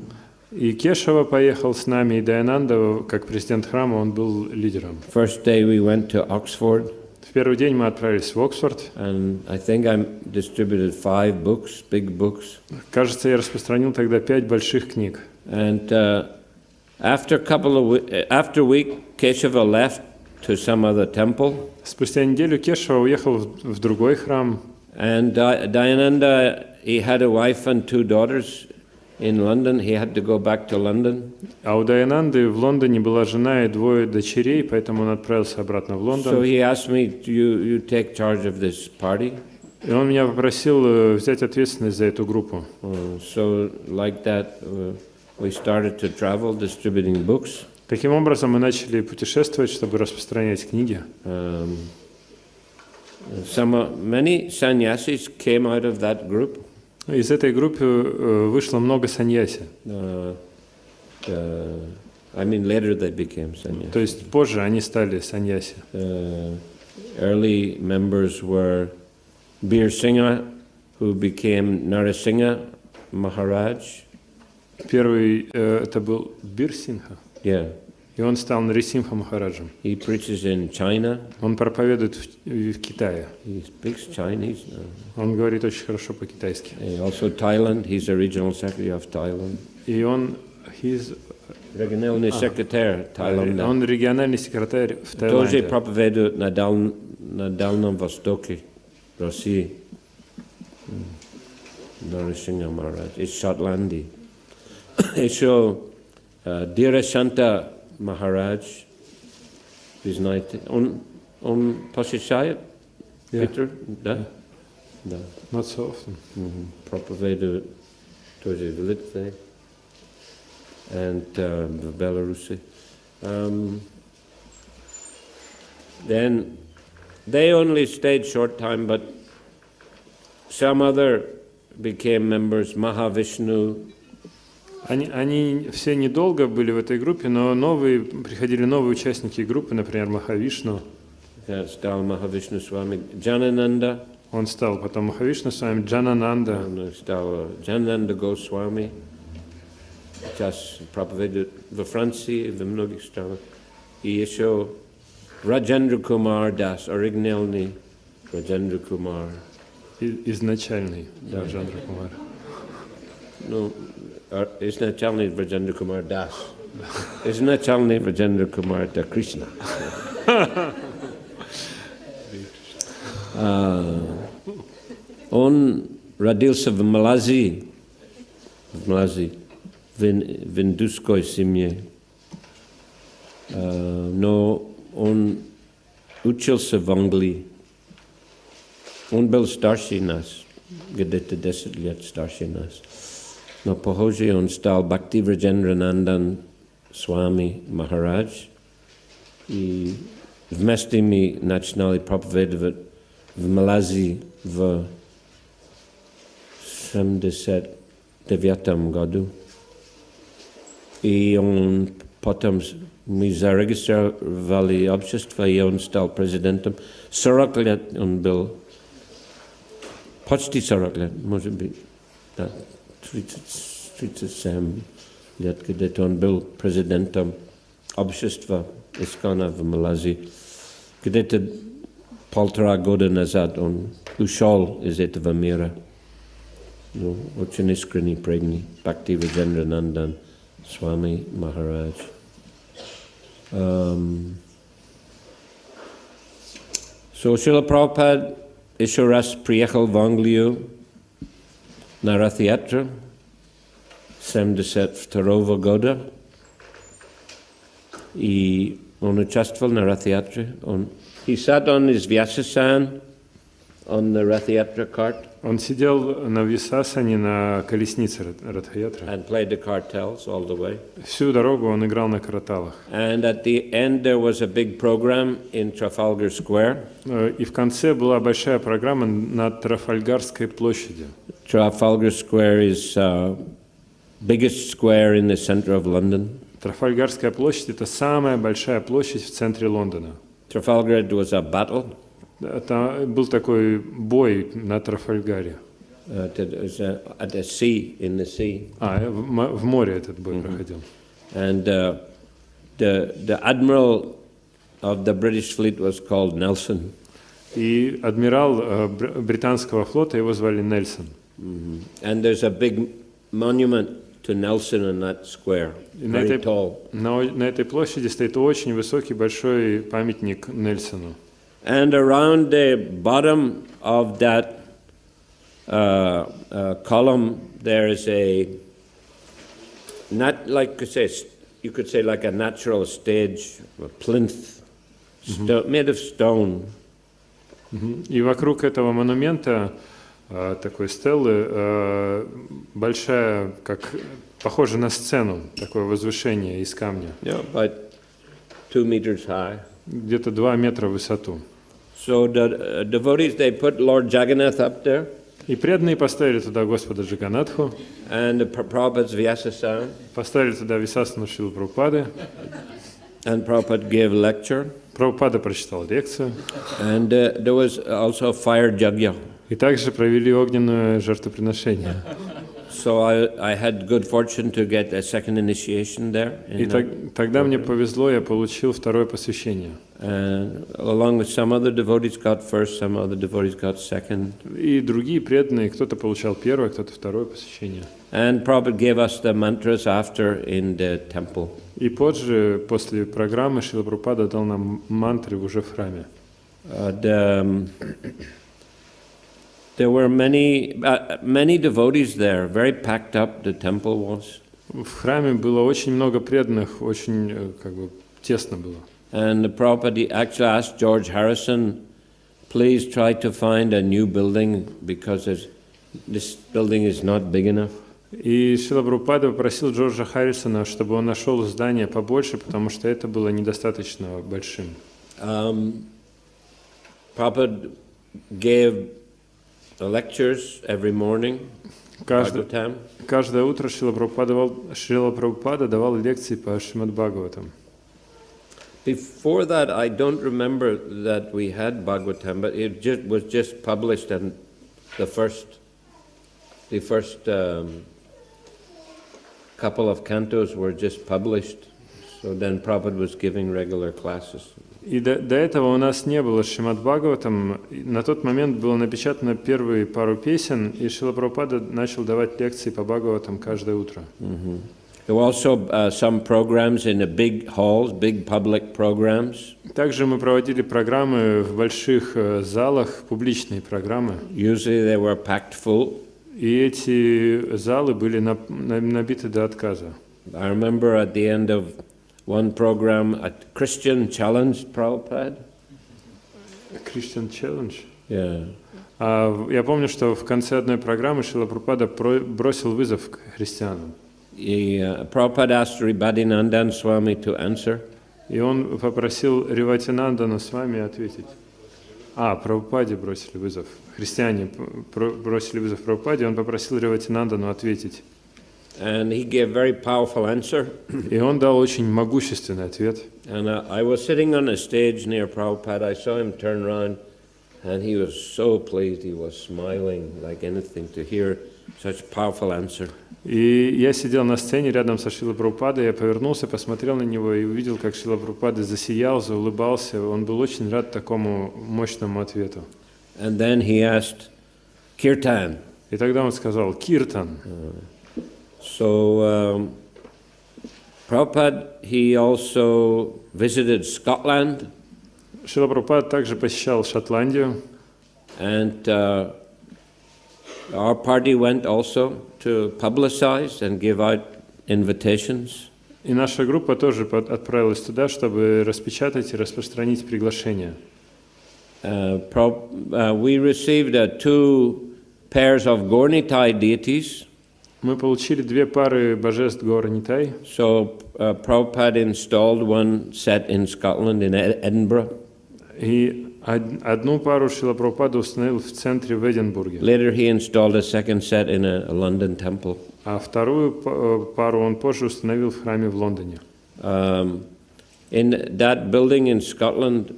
И Кешава поехал с нами, и Dayananda, как президент храма, он был лидером. First day we went to Oxford. В первый день мы отправились в Оксфорд. And I think I distributed 5 books, big books. Кажется, я распространил тогда 5 больших книг. And after a week, Keshava left to some other temple. Спустя неделю Кешава уехал в другой храм. And Dayananda, he had a wife and 2 daughters in London. He had to go back to London. А у Даянанды в Лондоне была жена и 2 дочерей, поэтому он отправился обратно в Лондон. So he asked me, you take charge of this party. И он меня попросил взять ответственность за эту группу. So like that, we started to travel, distributing books. Таким образом, мы начали путешествовать, чтобы распространять книги. Many sannyasis came out of that group. Из этой группы вышло много саньяси. I mean, later they became sannyasi. То есть позже они стали саньяси. Early members were Bir Singha, who became Narasingha Maharaj. Первый это был Бир Сингха. Yeah, И он стал Нарисимха Махараджем. He preaches in China. Он проповедует в Китае. He speaks Chinese now. Он говорит очень хорошо по-китайски. Also Thailand. He's the regional secretary of Thailand. И он Региональный секретарь Таиланда. Он региональный секретарь в Тоже Таиланде. проповедует на Дальнем Востоке, России. Нарисимха Махарадж из Шотландии. Еще Дира Шанта Махарадж, вы знаете, он посещает Питер, да? Да. Not so often. Проповедует тоже в Литве and в Беларуси. Then they only stayed short time, but some other became members. Прабхавишну. Они все недолго были в этой группе, но приходили новые участники группы, например, Прабхавишну. Стал Прабхавишну с вами Джанананда. Он стал потом Прабхавишну с вами Джанананда. Он стал Джанананда Госвами. Сейчас проповедует во Франции, во многих странах. И еще Раджендра Кумар Дас, оригинальный Раджендра Кумар. Изначальный Раджендра Кумар. Ну, изначальный Раджендра Кумар Дас. Изначальный Раджендра Кумар да Кришна. Он родился в Малайзии, в индусской семье. Но он учился в Англии. Он был старше нас, где-то 10 лет старше нас. Но позже он стал Бхактиведанта Свами Махарадж. И вместе мы начинали проповедовать в Малайзии в 1979 году. И он потом мы зарегистрировали общество, и он стал президентом. 40 лет он был, почти 40 лет, может быть, да, 37 лет, где-то он был президентом общества Искона в Малайзии. Где-то 1,5 года назад он ушел из этого мира. Ну, очень искренний, преданный Бхактиведанта Свами Махарадж. Шрила Прабхупада еще раз приехал в Англию на Ратхятру 1972 года. И он участвовал на Ратхятре. He sat on his Vyasasana on the Rathayatra cart. Он сидел на Висасане на колеснице Ратхаятры. And played the cartels all the way. Всю дорогу он играл на караталах. And at the end there was a big program in Trafalgar Square. И в конце была большая программа на Трафальгарской площади. Trafalgar Square is biggest square in the center of London. Трафальгарская площадь – это самая большая площадь в центре Лондона. Trafalgar was a battle. Это был такой бой на Трафальгаре. At the sea, in the sea. В море этот бой проходил. And the admiral of the British fleet was called Nelson. И адмирал британского флота, его звали Нельсон. And there's a big monument to Nelson in that square, very tall. На этой площади стоит очень высокий, большой памятник Нельсону. And around the bottom of that column, there is you could say like a natural stage, a plinth, made of stone. И вокруг этого монумента такой стелы большая, как похоже на сцену, такое возвышение из камня. Yeah, about 2 meters high. Где-то 2 метра в высоту. So the devotees, they put Lord Jagannath up there. И преданные поставили туда Господа Джаганнатху. And Prabhupada's Vyasasana. Поставили туда Висасану Шрилы Прабхупады. And Prabhupada gave a lecture. Прабхупада прочитал лекцию. And there was also fire yajna. И также провели огненное жертвоприношение. So I had good fortune to get a second initiation there. И тогда мне повезло, я получил второе посвящение. Along with some other devotees got first, some other devotees got second. И другие преданные, кто-то получал первое, кто-то второе посвящение. And Prabhupada gave us the mantras after in the temple. И позже, после программы, Шрила Прабхупада дал нам мантры уже в храме. There were many devotees there, very packed up the temple was. В храме было очень много преданных, очень как бы тесно было. And the Prabhupada actually asked George Harrison, please try to find a new building because this building is not big enough. И Шрила Прабхупада попросил Джорджа Харрисона, чтобы он нашел здание побольше, потому что это было недостаточно большим. Prabhupada gave lectures every morning. Каждое утро Шрила Прабхупада давал лекции по Шримад Бхагаватам. Before that, I don't remember that we had Bhagavatam, but it was just published, and the first couple of cantos were just published. So then Prabhupada was giving regular classes. И до этого у нас не было Шримад Бхагаватам. На тот момент было напечатано первые пару песен, и Шрила Прабхупада начал давать лекции по Бхагаватам каждое утро. There were also some programs in the big halls, big public programs. Также мы проводили программы в больших залах, публичные программы. Usually they were packed full. И эти залы были набиты до отказа. I remember at the end of one program, a Christian challenged Prabhupada. Christian challenge? Yeah. Я помню, что в конце одной программы Шрила Прабхупада бросил вызов христианам. Prabhupada asked Ribhadinandan Swami to answer. И он попросил Риватинандана Свами ответить. Прабхупаде бросили вызов. Христиане бросили вызов Прабхупаде, он попросил Риватинандану ответить. And he gave very powerful answer. И он дал очень могущественный ответ. And I was sitting on a stage near Prabhupada. I saw him turn around, and he was so pleased. He was smiling like anything to hear such powerful answer. И я сидел на сцене рядом со Шрилой Прабхупадой, я повернулся, посмотрел на него и увидел, как Шрила Прабхупада засиял, заулыбался. Он был очень рад такому мощному ответу. And then he asked, Kirtan. И тогда он сказал, Киртан. So Prabhupada, he also visited Scotland. Шрила Прабхупада также посещал Шотландию. And our party went also to publicize and give out invitations. И наша группа тоже отправилась туда, чтобы распечатать и распространить приглашения. We received 2 pairs of Gaurnitai deities. Мы получили 2 пары божеств Gaurnitai. So Prabhupada installed one set in Scotland, in Edinburgh. И одну пару Шрила Прабхупада установил в центре в Эдинбурге. Later he installed a second set in a London temple. А вторую пару он позже установил в храме в Лондоне. In that building in Scotland,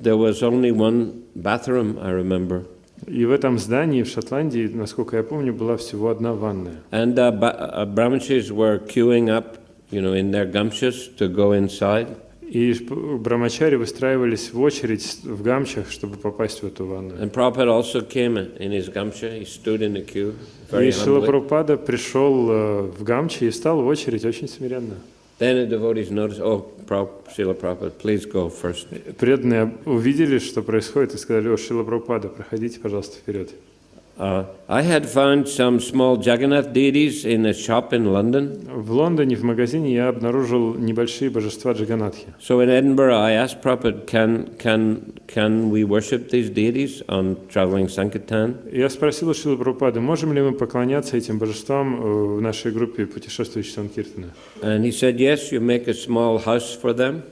there was only one bathroom, I remember. И в этом здании в Шотландии, насколько я помню, была всего одна ванная. And brahmacharis were queuing up, in their gamchas to go inside. И брамачари выстраивались в очередь в гамчах, чтобы попасть в эту ванную. And Prabhupada also came in his gamcha. He stood in the queue very И Шрила humbly. Прабхупада пришел в гамче и встал в очередь очень смиренно. Then the devotees noticed, Srila Prabhupada, please go first. Преданные увидели, что происходит, и сказали, Шрила Прабхупада, проходите, пожалуйста, вперед. I had found some small Jagannath deities in a shop in London. В Лондоне в магазине я обнаружил небольшие божества Джаганатхи. So in Edinburgh, I asked Prabhupada, can we worship these deities on traveling Sankirtan? Я спросил у Шрилы Прабхупады, можем ли мы поклоняться этим божествам в нашей группе путешествующих Санкиртана? And he said, yes, you make a small house for them.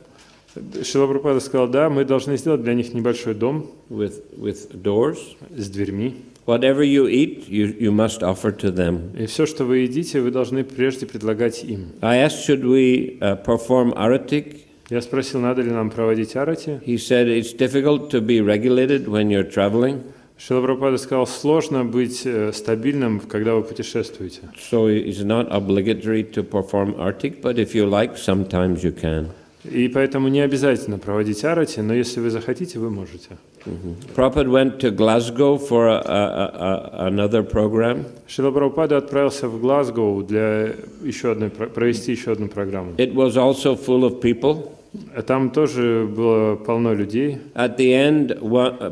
Шрила Прабхупада сказал, да, мы должны сделать для них небольшой дом with doors. С дверьми. Whatever you eat, you must offer to them. И все, что вы едите, вы должны прежде предлагать им. I asked, should we perform aratik? Я спросил, надо ли нам проводить арати. He said, it's difficult to be regulated when you're traveling. Шрила Прабхупада сказал, сложно быть стабильным, когда вы путешествуете. So it's not obligatory to perform artik, but if you like, sometimes you can. И поэтому не обязательно проводить арати, но если вы захотите, вы можете. Prabhupada went to Glasgow for another program. Шрила Прабхупада отправился в Глазгоу для провести еще одну программу. It was also full of people. Там тоже было полно людей. At the end,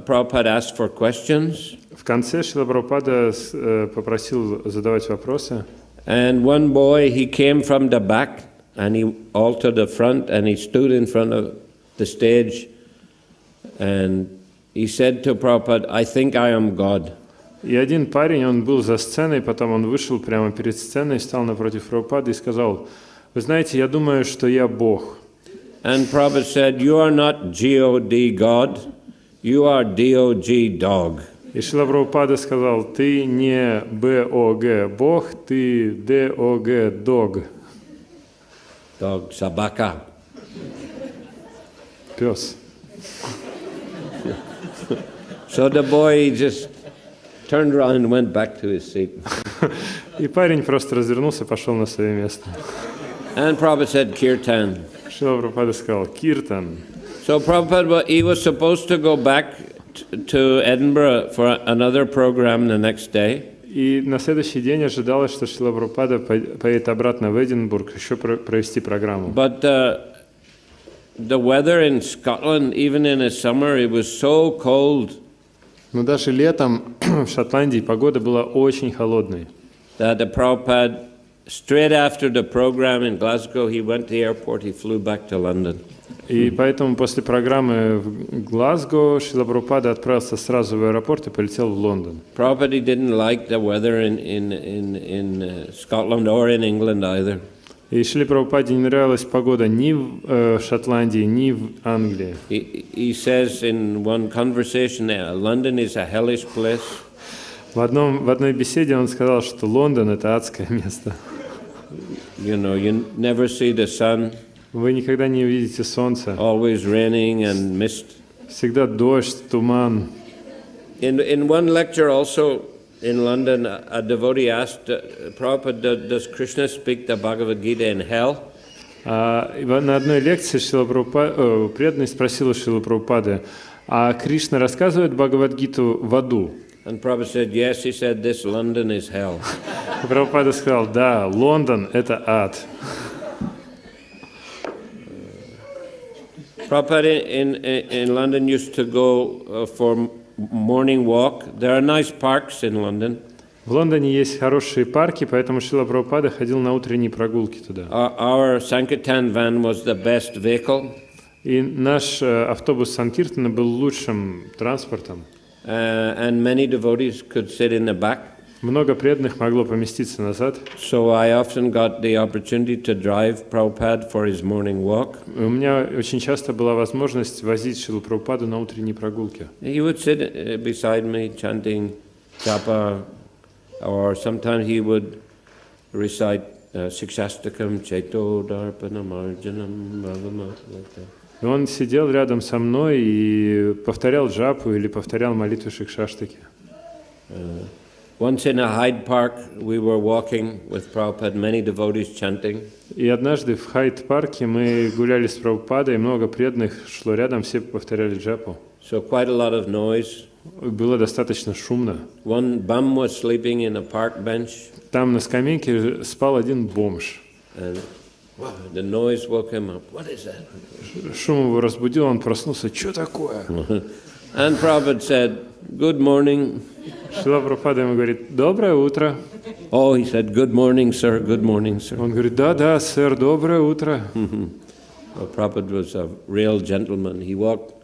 Prabhupada asked for questions. В конце Шрила Прабхупада попросил задавать вопросы. And one boy, he came from the back and he all to the front and he stood in front of the stage and he said to Prabhupada, I think I am God. И один парень, он был за сценой, потом он вышел прямо перед сценой, встал напротив Прабхупады и сказал, вы знаете, я думаю, что я Бог. And Prabhupada said, you are not G-O-D God, you are D-O-G dog. И Шрила Прабхупада сказал, ты не Б-О-Г Бог, ты Д-О-Г дог. Dog, sabaka. Пес. So the boy just turned around and went back to his seat. И парень просто развернулся и пошел на свое место. And Prabhupada said, Kirtan. Шрила Прабхупада сказал, Киртан. So Prabhupada, he was supposed to go back to Edinburgh for another program the next day. И на следующий день ожидалось, что Шрила Прабхупада поедет обратно в Эдинбург еще провести программу. But the weather in Scotland, even in the summer, it was so cold. Но даже летом в Шотландии погода была очень холодной. That the Prabhupada, straight after the program in Glasgow, he went to the airport, he flew back to London. И поэтому после программы в Глазго Шрила Прабхупада отправился сразу в аэропорт и полетел в Лондон. Prabhupada didn't like the weather in Scotland or in England either. И Шриле Прабхупаде не нравилась погода ни в Шотландии, ни в Англии. He says in one conversation, London is a hellish place. В одной беседе он сказал, что Лондон – это адское место. You know, you never see the sun. Вы никогда не увидите солнца. Always raining and mist. Всегда дождь, туман. In one lecture also in London, a devotee asked Prabhupada, does Krishna speak the Bhagavad Gita in hell? На одной лекции преданный спросил у Шрилы Прабхупады, а Кришна рассказывает Бхагавад-гиту в аду? And Prabhupada said, yes, he said, this London is hell. Прабхупада сказал, да, Лондон – это ад. Prabhupada in London used to go for morning walk. There are nice parks in London. В Лондоне есть хорошие парки, поэтому Шрила Прабхупада ходил на утренние прогулки туда. Our Sankirtan van was the best vehicle. И наш автобус Санкиртана был лучшим транспортом. And many devotees could sit in the back. Много преданных могло поместиться назад. So I often got the opportunity to drive Prabhupada for his morning walk. У меня очень часто была возможность возить Шрилу Прабхупаду на утренние прогулки. He would sit beside me chanting japa, or sometimes he would recite Sikshastakam Cheto Darpanam Arjanam Bhavama, like that. И он сидел рядом со мной и повторял джапу или повторял молитву Шикшаштаки. Once in a Hyde Park, we were walking with Prabhupada, many devotees chanting. И однажды в Хайд-парке мы гуляли с Прабхупадой, и много преданных шло рядом, все повторяли джапу. So quite a lot of noise. Было достаточно шумно. One bum was sleeping in a park bench. Там на скамейке спал один бомж. And the noise woke him up. What is that? Шум его разбудил, он проснулся. Что такое? And Prabhupada said, good morning. Шрила Прабхупада ему говорит, доброе утро. Oh, he said, good morning, sir, good morning, sir. Он говорит, да, сэр, доброе утро. Well, Prabhupada was a real gentleman. He walked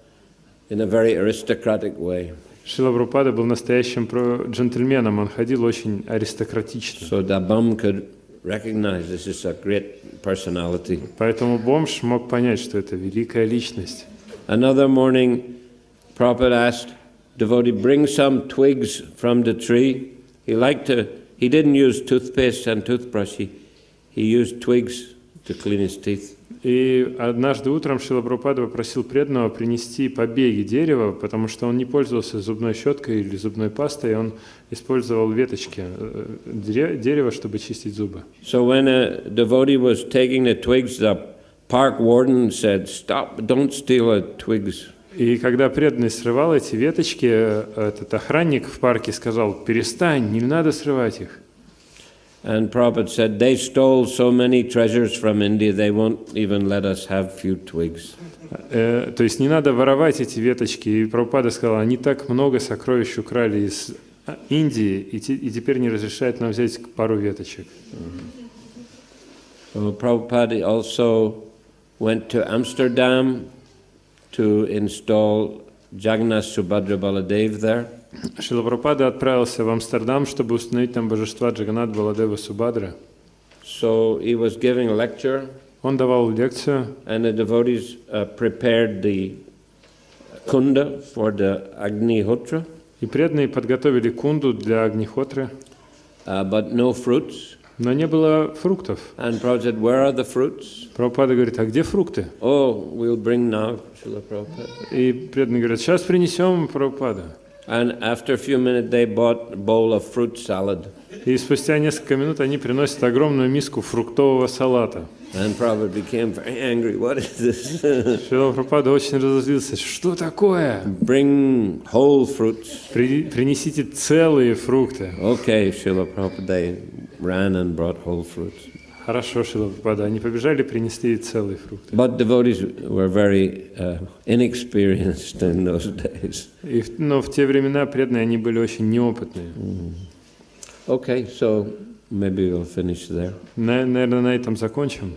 in a very aristocratic way. Шрила Прабхупада был настоящим джентльменом, он ходил очень аристократично. So the bum could recognize this is a great personality. Поэтому бомж мог понять, что это великая личность. Another morning, Prabhupada asked devotee, bring some twigs from the tree. He didn't use toothpaste and toothbrush. He used twigs to clean his teeth. И однажды утром Шрила Прабхупада попросил преданного принести побеги дерева, потому что он не пользовался зубной щеткой или зубной пастой, он использовал веточки дерева, чтобы чистить зубы. So when a devotee was taking the twigs, the park warden said, "Stop! Don't steal the twigs." И когда преданный срывал эти веточки, этот охранник в парке сказал: «Перестань, не надо срывать их». And Prabhupada said, "They stole so many treasures from India, they won't even let us have few twigs." То есть не надо воровать эти веточки. И Прабхупада сказал: они так много сокровищ украли из Индии, и теперь не разрешают нам взять пару веточек. So Prabhupada also went to Amsterdam to install Jagannath Subhadra Baladev there. Шрила Прабхупада отправился в Амстердам, чтобы установить там божества Джаганнат, Баладева, Субхадры. So he was giving a lecture, Он давал лекцию, and the devotees prepared the kunda for the Agnihotra, и преданные подготовили кунду для Агнихотры, but no fruits. но не было фруктов. And Prabhupada said, "Where are the fruits?" Прабхупада говорит: а где фрукты? Oh, we'll bring now, Srila Prabhupada. И преданные говорят: сейчас принесем, Прабхупада. And after a few minutes, they bought a bowl of fruit salad. И спустя несколько минут они приносят огромную миску фруктового салата. And Prabhupada became very angry. What is this? Шрила Прабхупада очень разозлился. Что такое? Bring whole fruits. Принесите целые фрукты. Okay, Srila Prabhupada, they ran and brought whole fruits. Хорошо, Шрила Прабхупада. Они побежали, принесли целые фрукты. But devotees were very inexperienced in those days. Но в те времена преданные, они были очень неопытные. Okay, so maybe we'll finish there. Наверное, на этом закончим.